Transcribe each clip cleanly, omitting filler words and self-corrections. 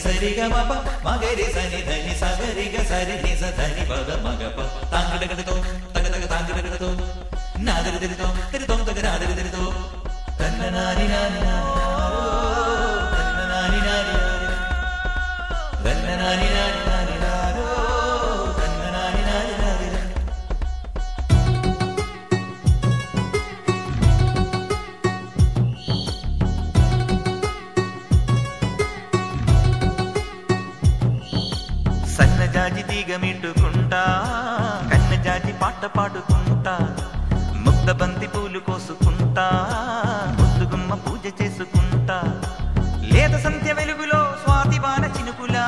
సరి గ మప మగరి సని ధని సగరి గ సరి ని స ధని పద మగ ప తాంగడగడతో తగ తగ తాంగడగడతో నాదరిదిరితో తిరితో తగ నాదరిదిరితో తన్ననాని నాని నారో తన్ననాని నాని నారో తన్ననాని నాని నాని నారో తన్ననాని నాని నారో సన్నజాజి తీగ మిట్టుకుంటా కన్నజాజి పాట పాడుకుంటా ముక్త బంతి పూలు కోసుకుంటా ముద్దుగుమ్మ పూజ చేసుకుంటా లేత సంధ్య వెలుగులో స్వాతి వాన చినుకులా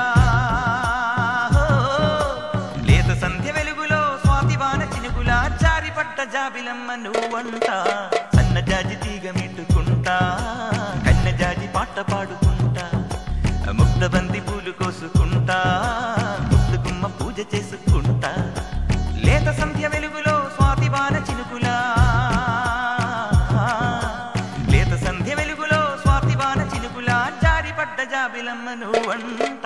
లేత సంధ్య వెలుగులో స్వాతి వాన చినుకులా జారిపడ్డ జాబిలమ్మ నువ్వంట సన్నజాజి తీగ మిట్టుకుంటా కన్నజాజి పాట పాడుకుంటా ముక్త బంతి పూలు కోసుకుంటా ముద్దుగుమ్మ పూజ చేసుకుంటా లేత సంధ్య వెలుగులో స్వాతి వాన చినుకులా లేత సంధ్య వెలుగులో స్వాతి వాన చినుకులా జారిపడ్డ జాబిలమ్మ నువ్వంట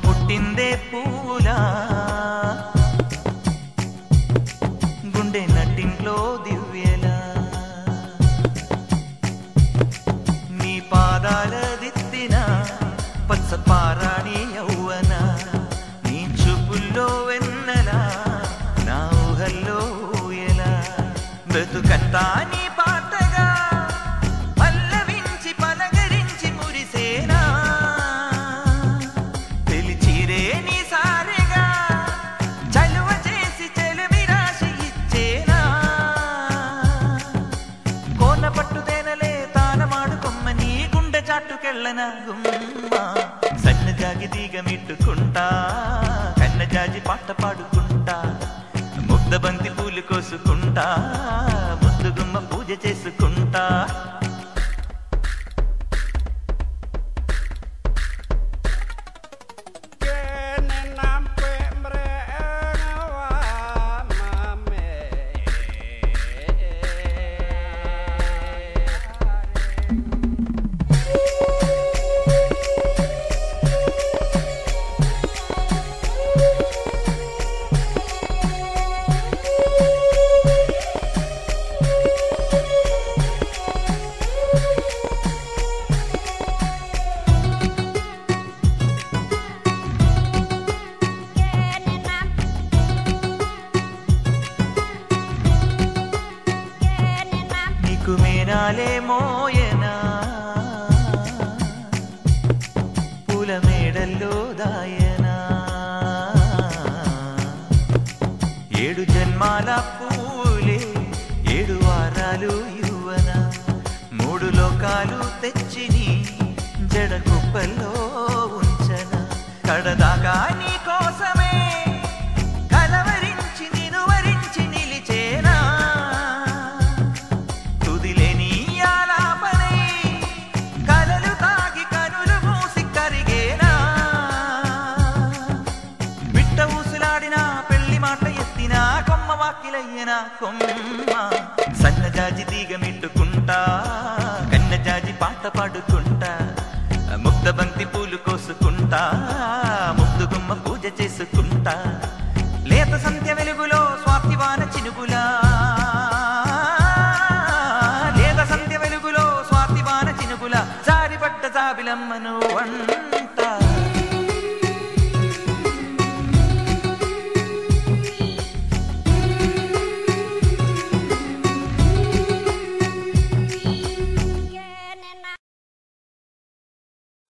పుట్టిందే పూలా గుండె నట్టింట్లో దివ్యలా నీ పాదాల దిత్తిన పచ్చ పారాణి యౌవన నీ చూపుల్లో వెన్నెలా నా ఊహల్లో ఊయలా బ్రతుకంతా నీ పాటగా పల్లవించి పలకరించి మురిసేనా చాటుకెళ్ళన గుమ్మ సన్నజాజి తీగ మిట్టుకుంటా కన్నజాజి పాట పాడుకుంటా ముద్ద బంతి పూలు కోసుకుంటా ముద్దుగుమ్మ పూజ చేసుకుంటా మేనాలే మోయనా పూల మేడల్లో దాయనా 7 జన్మాల పూలే 7 వారాలు ఇవ్వన 3 లోకాలు తెచ్చిని జడ కుప్పల్లో ఉంచన కడదాకా నీ కోసమే కలవరించి నిన్ను వరించి నిలిచేనా కొమ్మ సన్నజాజి తీగ మిట్టుకుంటా కన్నజాజి పాట పాడుకుంటా ముక్త బంతి పూలు కోసుకుంటా ముద్దుగుమ్మ పూజ చేసుకుంటా లేత సంధ్య వెలుగులో స్వాతి వాన చినుకులా లేత సంధ్య వెలుగులో స్వాతి వాన చినుకులా జారిపడ్డ జాబిలమ్మను వంట